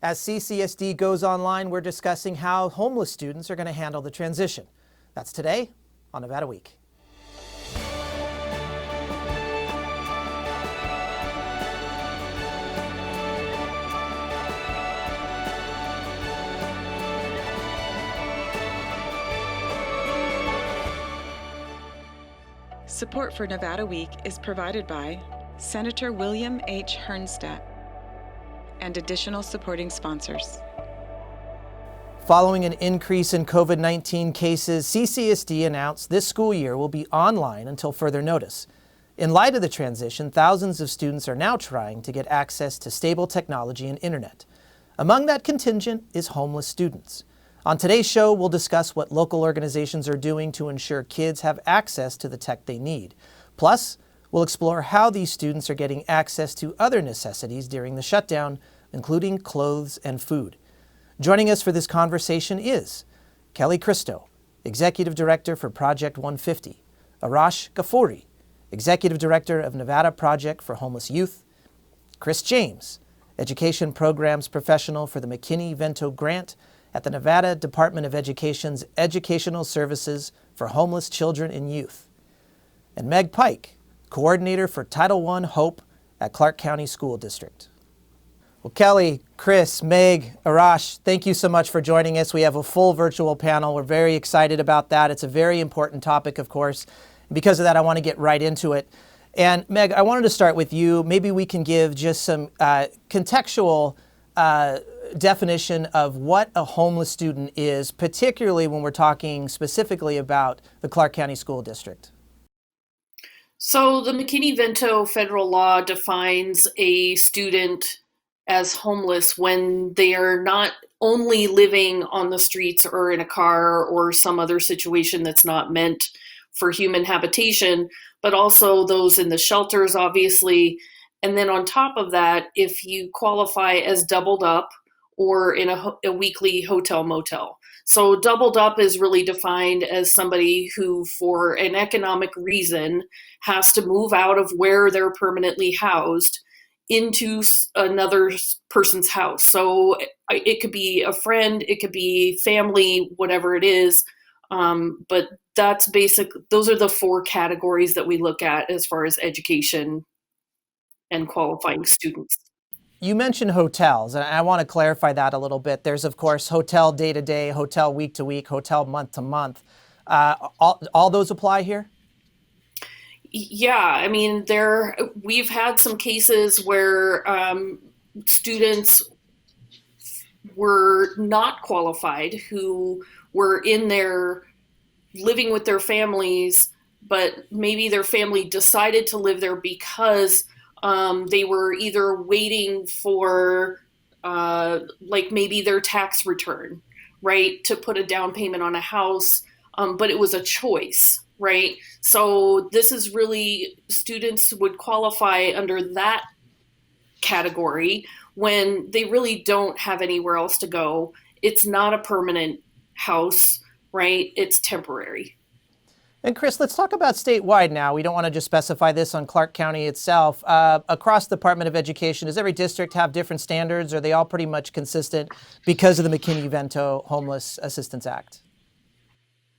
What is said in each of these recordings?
As CCSD goes online, we're discussing how homeless students are going to handle the transition. That's today on Nevada Week. Support for Nevada Week is provided by Senator William H. Hernstat and additional supporting sponsors. Following an increase in COVID-19 cases, CCSD announced this school year will be online until further notice. In light of the transition, thousands of students are now trying to get access to stable technology and internet. Among that contingent is homeless students. On today's show, we'll discuss what local organizations are doing to ensure kids have access to the tech they need. Plus, we'll explore how these students are getting access to other necessities during the shutdown, including clothes and food. Joining us for this conversation is Kelly Christo, Executive Director for Project 150, Arash Ghafouri, Executive Director of Nevada Project for Homeless Youth, Chris James, Education Programs Professional for the McKinney-Vento Grant at the Nevada Department of Education's Educational Services for Homeless Children and Youth, and Meg Pike, Coordinator for Title I Hope at Clark County School District. Well, Kelly, Chris, Meg, Arash, thank you so much for joining us. We have a full virtual panel. We're very excited about that. It's a very important topic, of course. And because of that, I want to get right into it. And Meg, I wanted to start with you. Maybe we can give just some contextual definition of what a homeless student is, particularly when we're talking specifically about the Clark County School District. So the McKinney-Vento federal law defines a student as homeless when they are not only living on the streets or in a car or some other situation that's not meant for human habitation, but also those in the shelters, obviously. And then on top of that, if you qualify as doubled up or in a weekly hotel motel. So doubled up is really defined as somebody who, for an economic reason, has to move out of where they're permanently housed into another person's house. So it could be a friend, it could be family, whatever it is. But that's those are the four categories that we look at as far as education and qualifying students. You mentioned hotels, and I want to clarify that a little bit. There's, of course, hotel day-to-day, hotel week-to-week, hotel month-to-month. All those apply here? Yeah, I mean, we've had some cases where students were not qualified, who were in there living with their families, but maybe their family decided to live there because they were either waiting for like maybe their tax return, right, to put a down payment on a house, but it was a choice. Right. So this is really, students would qualify under that category when they really don't have anywhere else to go. It's not a permanent house, right? It's temporary. And Chris, let's talk about statewide now. We don't want to just specify this on Clark County itself. Across the Department of Education, does every district have different standards? Or are they all pretty much consistent because of the McKinney-Vento Homeless Assistance Act?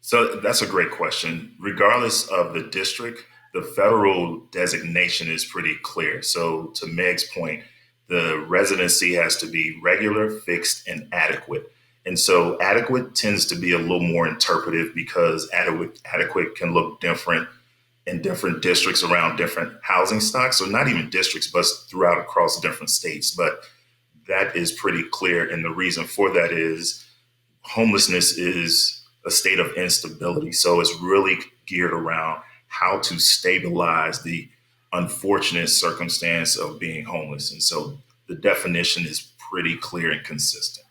So that's a great question. Regardless of the district, the federal designation is pretty clear. So to Meg's point, the residency has to be regular, fixed, and adequate. And so adequate tends to be a little more interpretive because adequate can look different in different districts around different housing stocks. So not even districts, but throughout across different states. But that is pretty clear. And the reason for that is homelessness is a state of instability. So it's really geared around how to stabilize the unfortunate circumstance of being homeless. And so the definition is pretty clear and consistent.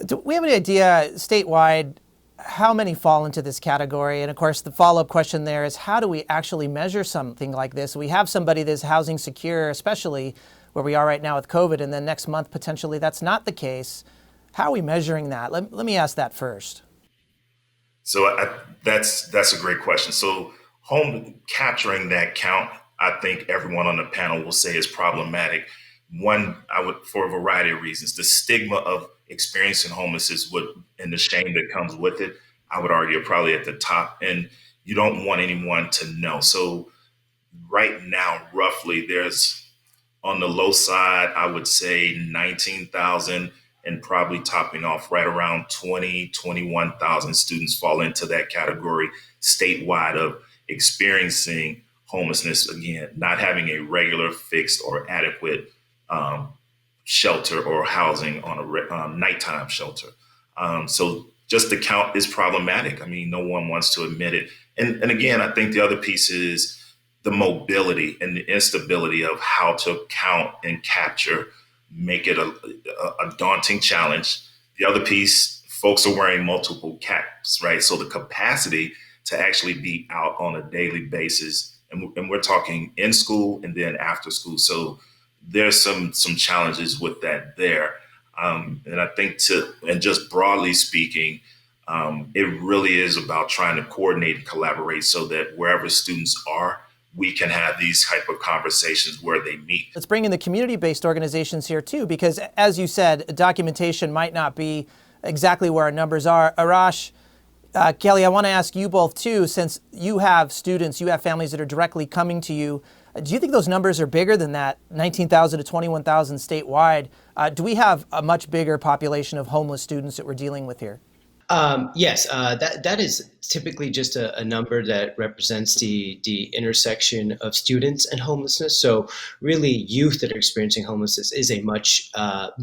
Do we have any idea statewide how many fall into this category? And of course, the follow-up question there is, how do we actually measure something like this? We have somebody that's housing secure, especially where we are right now with COVID, and then next month, potentially that's not the case. How are we measuring that? Let me ask that first. So that's a great question. So capturing that count, I think everyone on the panel will say is problematic One, I would, for a variety of reasons, the stigma of experiencing homelessness and the shame that comes with it, I would argue, are probably at the top. And you don't want anyone to know. So right now, roughly, there's on the low side, I would say 19,000, and probably topping off right around 21,000 students fall into that category statewide of experiencing homelessness. Again, not having a regular, fixed, or adequate um, shelter or housing on a nighttime shelter. So just the count is problematic. I mean, no one wants to admit it. And again, I think the other piece is the mobility and the instability of how to count and capture make it a daunting challenge. The other piece, folks are wearing multiple caps, right? So the capacity to actually be out on a daily basis, and we're talking in school and then after school. So there's some challenges with that there. And I think and just broadly speaking, it really is about trying to coordinate and collaborate so that wherever students are, we can have these type of conversations where they meet. Let's bring in the community-based organizations here too, because as you said, documentation might not be exactly where our numbers are. Arash, Kelly, I want to ask you both too, since you have students, you have families that are directly coming to you. Do you think those numbers are bigger than that 19,000 to 21,000 statewide? Do we have a much bigger population of homeless students that we're dealing with here? Yes, that is typically just a number that represents the intersection of students and homelessness. So really, youth that are experiencing homelessness is a much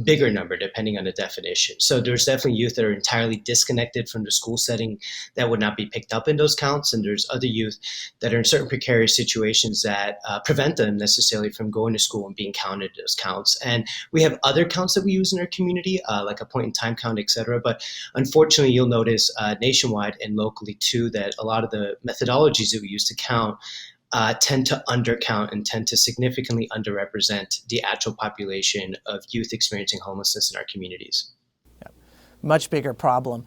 bigger number depending on the definition. So there's definitely youth that are entirely disconnected from the school setting that would not be picked up in those counts. And there's other youth that are in certain precarious situations that prevent them necessarily from going to school and being counted as counts. And we have other counts that we use in our community, like a point in time count, et cetera. But unfortunately, you'll notice nationwide and locally too that a lot of the methodologies that we use to count tend to undercount and tend to significantly underrepresent the actual population of youth experiencing homelessness in our communities. Yeah. Much bigger problem.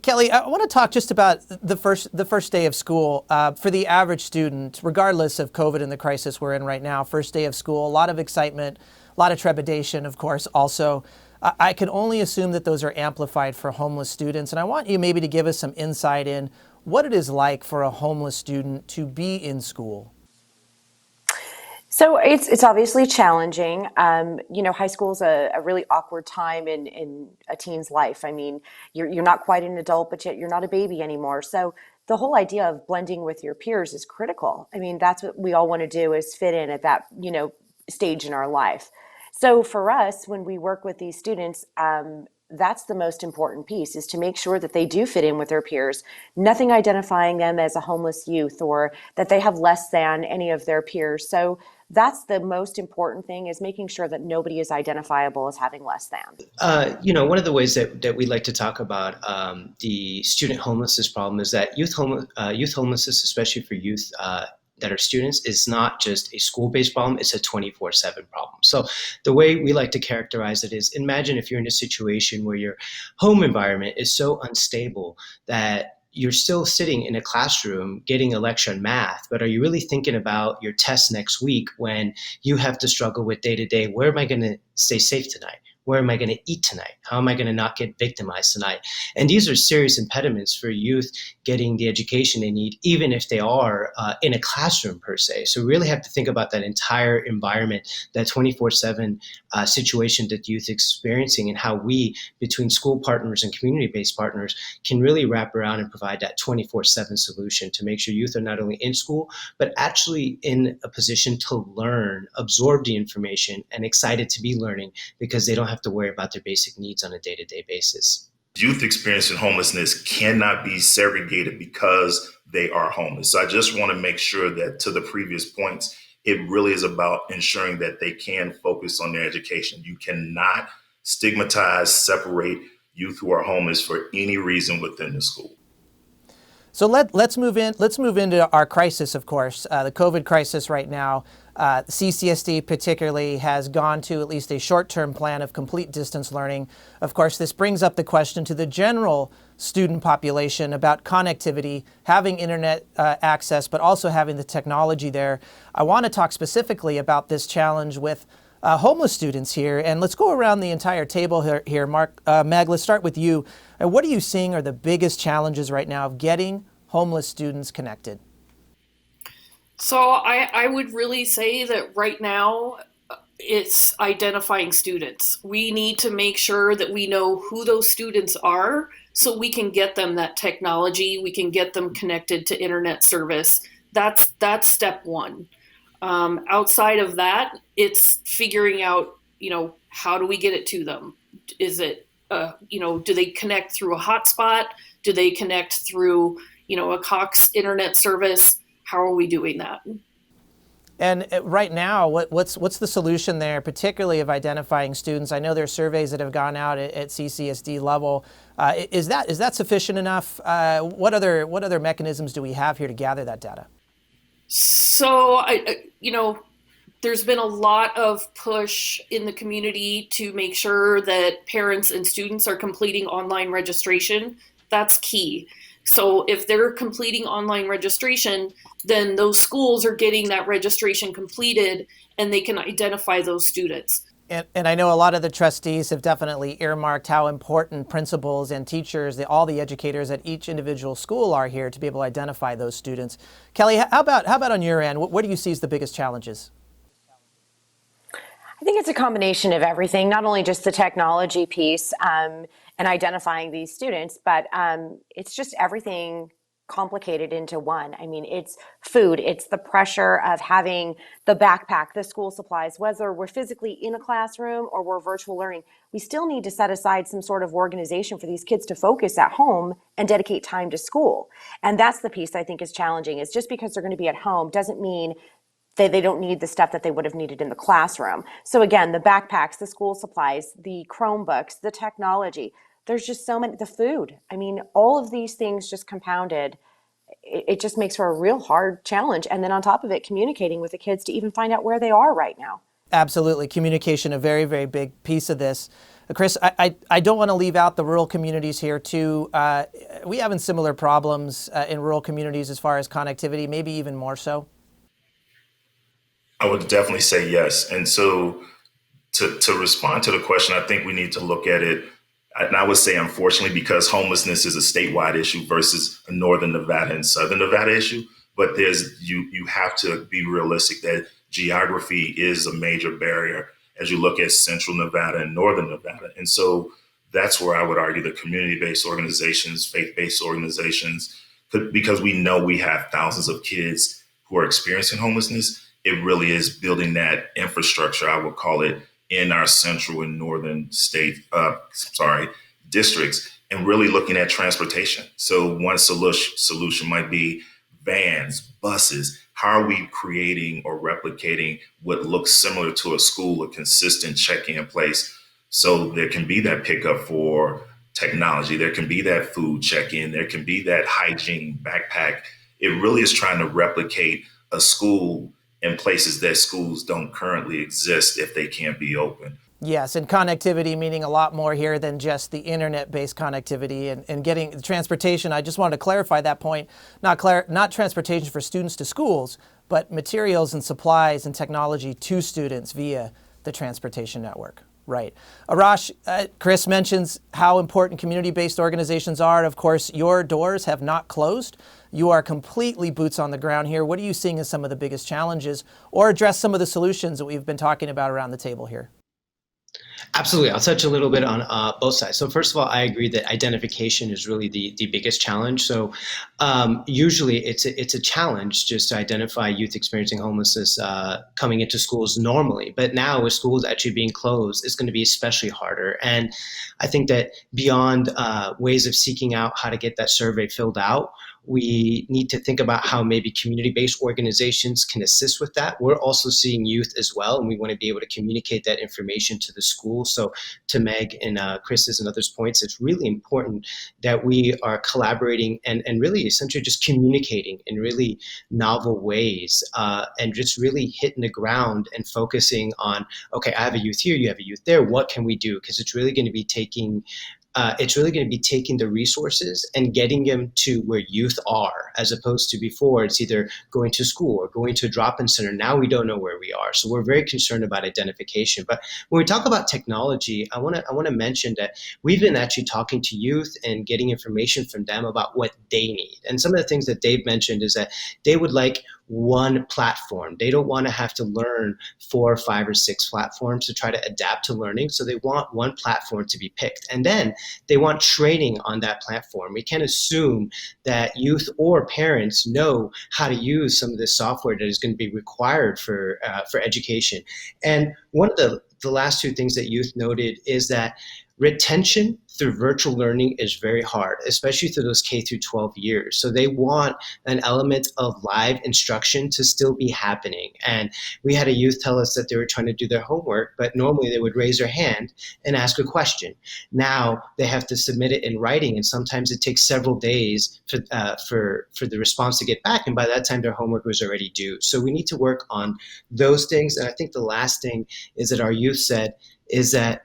Kelly, I want to talk just about the first day of school for the average student, regardless of COVID and the crisis we're in right now. First day of school, a lot of excitement, a lot of trepidation, of course, also. I can only assume that those are amplified for homeless students. And I want you maybe to give us some insight in what it is like for a homeless student to be in school. So it's obviously challenging. High school is a really awkward time in a teen's life. I mean, you're not quite an adult, but yet you're not a baby anymore. So the whole idea of blending with your peers is critical. I mean, that's what we all want to do, is fit in at that, stage in our life. So for us, when we work with these students, that's the most important piece, is to make sure that they do fit in with their peers, nothing identifying them as a homeless youth or that they have less than any of their peers. So that's the most important thing, is making sure that nobody is identifiable as having less than. One of the ways that we like to talk about the student homelessness problem is that youth homelessness, especially for youth that are students, is not just a school-based problem, it's a 24/7 problem. So the way we like to characterize it is, imagine if you're in a situation where your home environment is so unstable that you're still sitting in a classroom getting a lecture on math, but are you really thinking about your test next week when you have to struggle with day-to-day, where am I going to stay safe tonight? Where am I going to eat tonight? How am I going to not get victimized tonight? And these are serious impediments for youth getting the education they need, even if they are in a classroom per se. So we really have to think about that entire environment, that 24/7 situation that youth experiencing, and how we, between school partners and community-based partners, can really wrap around and provide that 24/7 solution to make sure youth are not only in school, but actually in a position to learn, absorb the information, and excited to be learning, because they don't have to worry about their basic needs on a day-to-day basis. Youth experiencing homelessness cannot be segregated because they are homeless. So I just want to make sure that, to the previous points, it really is about ensuring that they can focus on their education. You cannot stigmatize, separate youth who are homeless for any reason within the school. So let's move into our crisis, of course, the COVID crisis right now. CCSD particularly has gone to at least a short-term plan of complete distance learning. Of course, this brings up the question to the general student population about connectivity, having internet access, but also having the technology there. I want to talk specifically about this challenge with homeless students here. And let's go around the entire table here. Meg, let's start with you. What are you seeing are the biggest challenges right now of getting homeless students connected? So I would really say that right now it's identifying students. We need to make sure that we know who those students are so we can get them that technology, we can get them connected to internet service. That's step one. Outside of that, it's figuring out, how do we get it to them? Is it, do they connect through a hotspot? Do they connect through, a Cox internet service? How are we doing that? And right now, what's the solution there, particularly of identifying students? I know there are surveys that have gone out at CCSD level. Is that sufficient enough? What other mechanisms do we have here to gather that data? So there's been a lot of push in the community to make sure that parents and students are completing online registration. That's key. So if they're completing online registration, then those schools are getting that registration completed and they can identify those students. And I know a lot of the trustees have definitely earmarked how important principals and teachers, all the educators at each individual school are here to be able to identify those students. Kelly, how about on your end? What do you see as the biggest challenges? I think it's a combination of everything, not only just the technology piece and identifying these students, but it's just everything complicated into one. I mean, it's food, it's the pressure of having the backpack, the school supplies, whether we're physically in a classroom or we're virtual learning, we still need to set aside some sort of organization for these kids to focus at home and dedicate time to school. And that's the piece I think is challenging, is just because they're going to be at home doesn't mean they don't need the stuff that they would have needed in the classroom. So again, the backpacks, the school supplies, the Chromebooks, the technology, there's just so many, the food. I mean, all of these things just compounded, it just makes for a real hard challenge. And then on top of it, communicating with the kids to even find out where they are right now. Absolutely. Communication, a very, very big piece of this. Chris, I don't want to leave out the rural communities here too. We having similar problems in rural communities as far as connectivity, maybe even more so? I would definitely say yes. And so to respond to the question, I think we need to look at it. And I would say, unfortunately, because homelessness is a statewide issue versus a Northern Nevada and Southern Nevada issue. But you have to be realistic that geography is a major barrier as you look at Central Nevada and Northern Nevada. And so that's where I would argue the community-based organizations, faith-based organizations, because we know we have thousands of kids who are experiencing homelessness. It really is building that infrastructure, I would call it, in our central and northern districts, and really looking at transportation. So one solution might be vans, buses. How are we creating or replicating what looks similar to a school, a consistent check-in place? So there can be that pickup for technology. There can be that food check-in. There can be that hygiene backpack. It really is trying to replicate a school in places that schools don't currently exist if they can't be open. Yes, and connectivity meaning a lot more here than just the internet-based connectivity and getting transportation. I just wanted to clarify that point, not transportation for students to schools, but materials and supplies and technology to students via the transportation network. Right. Arash, Chris mentions how important community-based organizations are. Of course, your doors have not closed. You are completely boots on the ground here. What are you seeing as some of the biggest challenges, or address some of the solutions that we've been talking about around the table here? Absolutely. I'll touch a little bit on both sides. So first of all, I agree that identification is really the biggest challenge. So usually it's a challenge just to identify youth experiencing homelessness coming into schools normally. But now with schools actually being closed, it's going to be especially harder. And I think that beyond ways of seeking out how to get that survey filled out, we need to think about how maybe community-based organizations can assist with that. We're also seeing youth as well, and we want to be able to communicate that information to the school. So to Meg and Chris's and others' points, it's really important that we are collaborating and really essentially just communicating in really novel ways and just really hitting the ground and focusing on, okay, I have a youth here, you have a youth there, what can we do? Because it's really going to be taking it's really going to be taking the resources and getting them to where youth are, as opposed to before it's either going to school or going to a drop-in center. Now we don't know where we are. So we're very concerned about identification. But when we talk about technology, I want to mention that we've been actually talking to youth and getting information from them about what they need. And some of the things that they've mentioned is that they would like one platform. They don't want to have to learn 4 or 5 or 6 platforms to try to adapt to learning. So they want one platform to be picked. And then they want training on that platform. We can't assume that youth or parents know how to use some of this software that is going to be required for education. And one of the last 2 things that youth noted is that retention through virtual learning is very hard, especially through those K through 12 years. So they want an element of live instruction to still be happening. And we had a youth tell us that they were trying to do their homework, but normally they would raise their hand and ask a question. Now they have to submit it in writing, and sometimes it takes several days for the response to get back. And by that time, their homework was already due. So we need to work on those things. And I think the last thing is that our youth said is that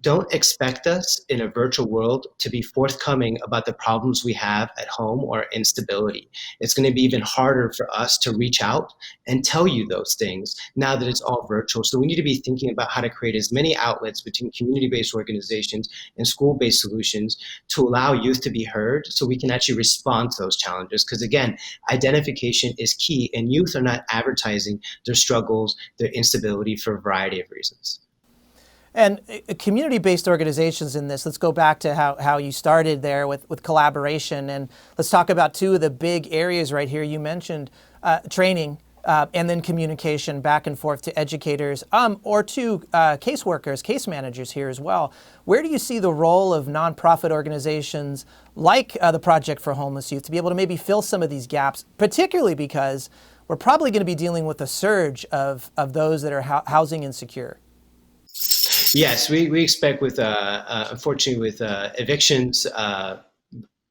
don't expect us in a virtual world to be forthcoming about the problems we have at home or instability. It's going to be even harder for us to reach out and tell you those things now that it's all virtual. So we need to be thinking about how to create as many outlets between community-based organizations and school-based solutions to allow youth to be heard so we can actually respond to those challenges. Because again, identification is key, and youth are not advertising their struggles, their instability for a variety of reasons. And community-based organizations in this, let's go back to how you started there with collaboration. And let's talk about 2 of the big areas right here. You mentioned training and then communication back and forth to educators or to caseworkers, case managers here as well. Where do you see the role of nonprofit organizations like the Project for Homeless Youth to be able to maybe fill some of these gaps, particularly because we're probably going to be dealing with a surge of those that are housing insecure? Yes, we expect with, unfortunately, with evictions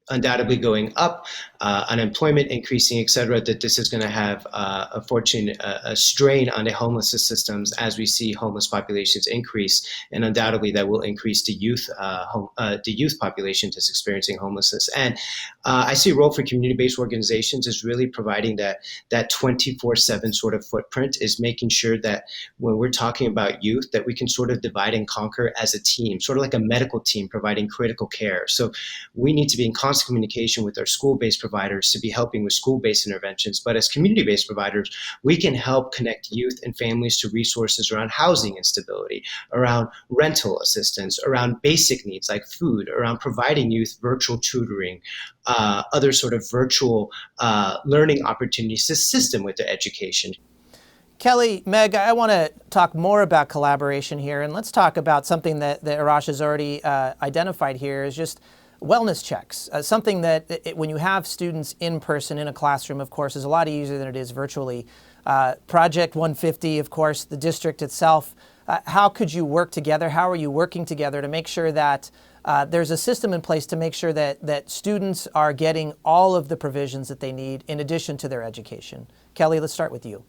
undoubtedly going up, unemployment increasing, et cetera, that this is going to have, unfortunately, a strain on the homelessness systems as we see homeless populations increase, and undoubtedly that will increase the youth population that's experiencing homelessness. And I see a role for community-based organizations is really providing that 24/7 sort of footprint, is making sure that when we're talking about youth, that we can sort of divide and conquer as a team, sort of like a medical team providing critical care. So we need to be in constant communication with our school-based providers to be helping with school-based interventions. But as community-based providers, we can help connect youth and families to resources around housing instability, around rental assistance, around basic needs like food, around providing youth virtual tutoring, other sort of virtual learning opportunities to assist them with their education. Kelly, Meg, I want to talk more about collaboration here, and let's talk about something that Arash has already identified here, is just wellness checks. Something that when you have students in person in a classroom, of course, is a lot easier than it is virtually. Project 150, of course, the district itself. How could you work together? How are you working together to make sure that there's a system in place to make sure that students are getting all of the provisions that they need in addition to their education? Kelly, let's start with you.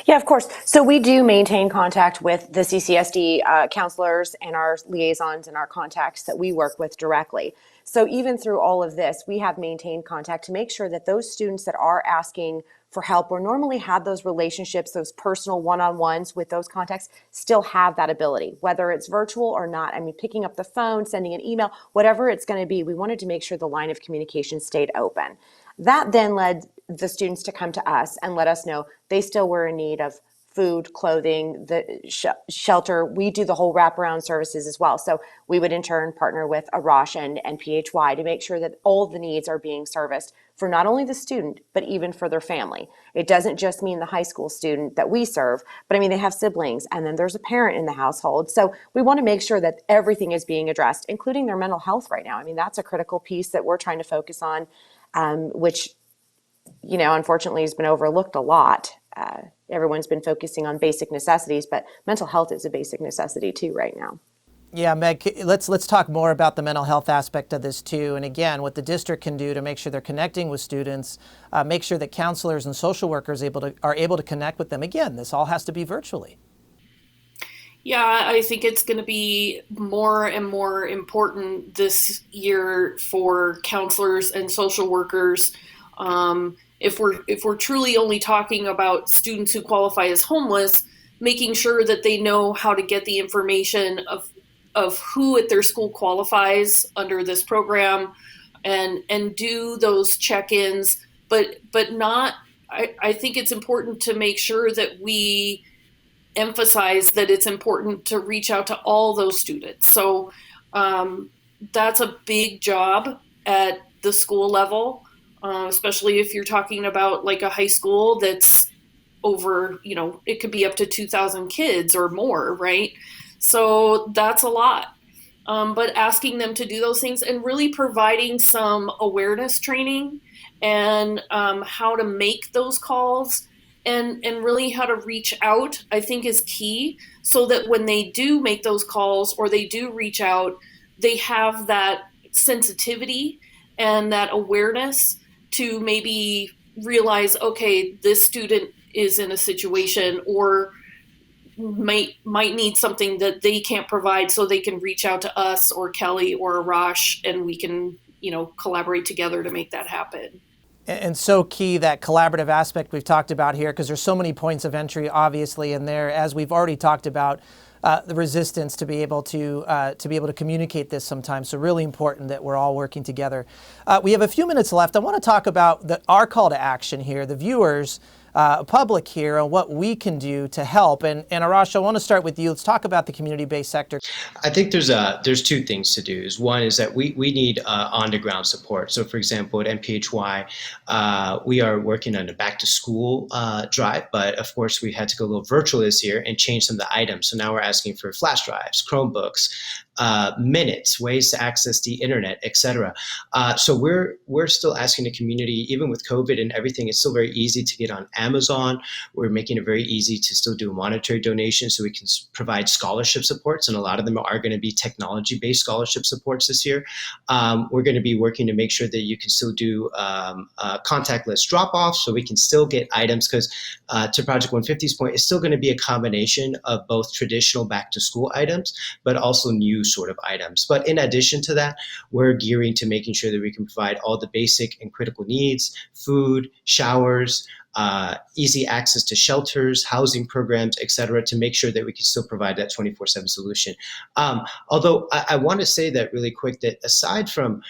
Yeah, of course. So we do maintain contact with the CCSD counselors and our liaisons and our contacts that we work with directly. So even through all of this, we have maintained contact to make sure that those students that are asking for help or normally have those relationships, those personal one-on-ones with those contacts, still have that ability, whether it's virtual or not. I mean, picking up the phone, sending an email, whatever it's going to be, we wanted to make sure the line of communication stayed open. That then led the students to come to us and let us know they still were in need of food, clothing, the shelter. We do the whole wraparound services as well. So we would in turn partner with Arash and PHY to make sure that all the needs are being serviced for not only the student, but even for their family. It doesn't just mean the high school student that we serve, but I mean, they have siblings and then there's a parent in the household. So we want to make sure that everything is being addressed, including their mental health right now. I mean, that's a critical piece that we're trying to focus on, which, you know, unfortunately has been overlooked a lot. Everyone's been focusing on basic necessities, but mental health is a basic necessity too right now. Yeah, Meg, let's talk more about the mental health aspect of this too. And again, what the district can do to make sure they're connecting with students, make sure that counselors and social workers are able to connect with them. Again, this all has to be virtually. Yeah, I think it's going to be more and more important this year for counselors and social workers. If we're truly only talking about students who qualify as homeless, making sure that they know how to get the information of who at their school qualifies under this program, and do those check-ins, but not. I think it's important to make sure that we emphasize that it's important to reach out to all those students. So um, that's a big job at the school level, especially if you're talking about like a high school that's over, it could be up to 2,000 kids or more, right? So that's a lot. But asking them to do those things and really providing some awareness training and how to make those calls and really how to reach out, I think is key, so that when they do make those calls or they do reach out, they have that sensitivity and that awareness to maybe realize, okay, this student is in a situation or might need something that they can't provide, so they can reach out to us or Kelly or Arash, and we can collaborate together to make that happen. And so key, that collaborative aspect we've talked about here, because there's so many points of entry, obviously, in there, as we've already talked about, the resistance to be able to communicate this sometimes. So really important that we're all working together. We have a few minutes left. I want to talk about our call to action here, the viewers, public here, and what we can do to help. And Arash, I want to start with you. Let's talk about the community-based sector. I think there's two things to do. One is that we need on-the-ground support. So, for example, at MPHY, we are working on a back-to-school drive, but of course we had to go a little virtual this year and change some of the items. So now we're asking for flash drives, Chromebooks, minutes, ways to access the internet, etc. So we're still asking the community, even with COVID and everything, it's still very easy to get on Amazon. We're making it very easy to still do monetary donations so we can provide scholarship supports, and a lot of them are going to be technology-based scholarship supports this year. We're going to be working to make sure that you can still do contactless drop-offs, so we can still get items, because to Project 150's point, it's still going to be a combination of both traditional back-to-school items, but also new sort of items. But in addition to that, we're gearing to making sure that we can provide all the basic and critical needs: food, showers, easy access to shelters, housing programs, et cetera, to make sure that we can still provide that 24/7 solution. Although I want to say that really quick, that aside from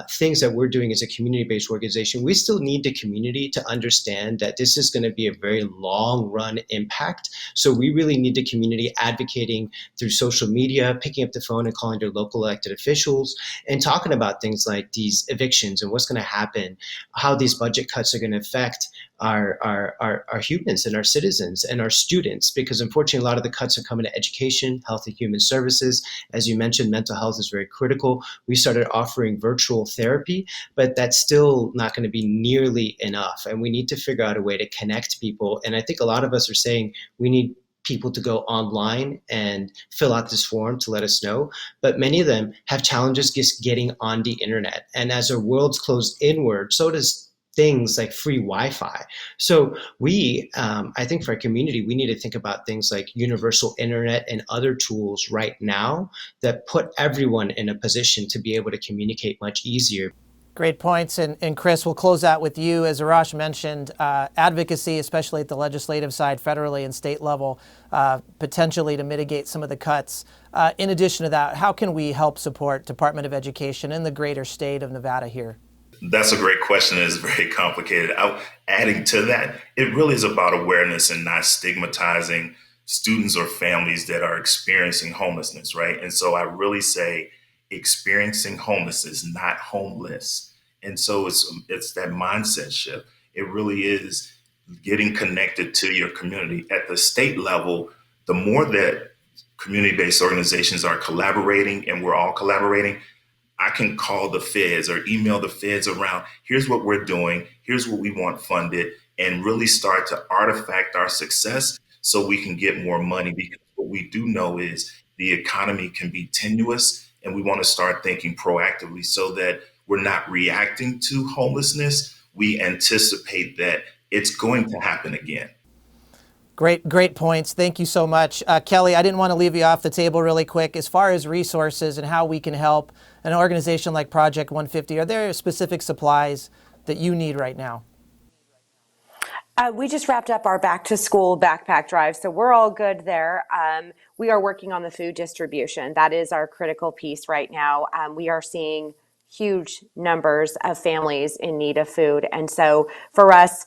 things that we're doing as a community-based organization, we still need the community to understand that this is going to be a very long-run impact. So we really need the community advocating through social media, picking up the phone and calling their local elected officials, and talking about things like these evictions and what's going to happen, how these budget cuts are going to affect our humans and our citizens and our students, because unfortunately a lot of the cuts are coming to education, health and human services. As you mentioned, mental health is very critical. We started offering virtual therapy, but that's still not going to be nearly enough. And we need to figure out a way to connect people. And I think a lot of us are saying we need people to go online and fill out this form to let us know. But many of them have challenges just getting on the internet. And as our worlds close inward, so does things like free Wi-Fi. So I think for our community, we need to think about things like universal internet and other tools right now that put everyone in a position to be able to communicate much easier. Great points. And Chris, we'll close out with you. As Arash mentioned, advocacy, especially at the legislative side, federally and state level, potentially to mitigate some of the cuts. In addition to that, how can we help support Department of Education in the greater state of Nevada here? That's a great question. It's very complicated. Adding to that, it really is about awareness and not stigmatizing students or families that are experiencing homelessness, right? And so I really say experiencing homelessness, not homeless. And so it's that mindset shift. It really is getting connected to your community. At the state level, the more that community-based organizations are collaborating, and we're all collaborating, I can call the feds or email the feds around, here's what we're doing, here's what we want funded, and really start to artifact our success so we can get more money. Because what we do know is the economy can be tenuous, and we want to start thinking proactively so that we're not reacting to homelessness. We anticipate that it's going to happen again. Great points. Thank you so much. Kelly, I didn't want to leave you off the table really quick. As far as resources and how we can help an organization like Project 150, are there specific supplies that you need right now? We just wrapped up our back to school backpack drive, so we're all good there. We are working on the food distribution. That is our critical piece right now. We are seeing huge numbers of families in need of food. And so for us,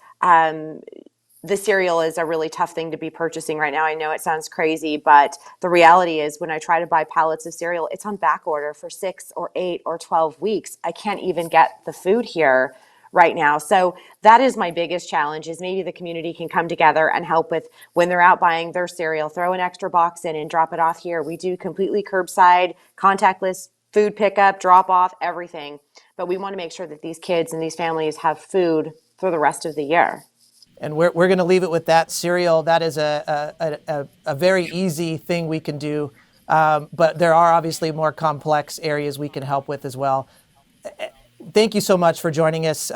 the cereal is a really tough thing to be purchasing right now. I know it sounds crazy, but the reality is when I try to buy pallets of cereal, it's on back order for 6 or 8 or 12 weeks. I can't even get the food here right now. So that is my biggest challenge, is maybe the community can come together and help with when they're out buying their cereal, throw an extra box in and drop it off here. We do completely curbside, contactless food pickup, drop off, everything. But we want to make sure that these kids and these families have food for the rest of the year. And we're going to leave it with that. Cereal, that is a very easy thing we can do. But there are obviously more complex areas we can help with as well. Thank you so much for joining us.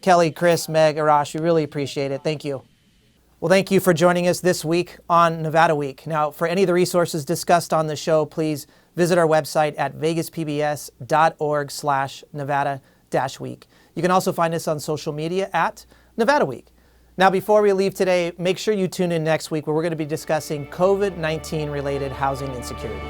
Kelly, Chris, Meg, Arash, we really appreciate it. Thank you. Well, thank you for joining us this week on Nevada Week. Now, for any of the resources discussed on the show, please visit our website at vegaspbs.org/Nevada-week. You can also find us on social media at Nevada Week. Now, before we leave today, make sure you tune in next week where we're going to be discussing COVID-19 related housing insecurity.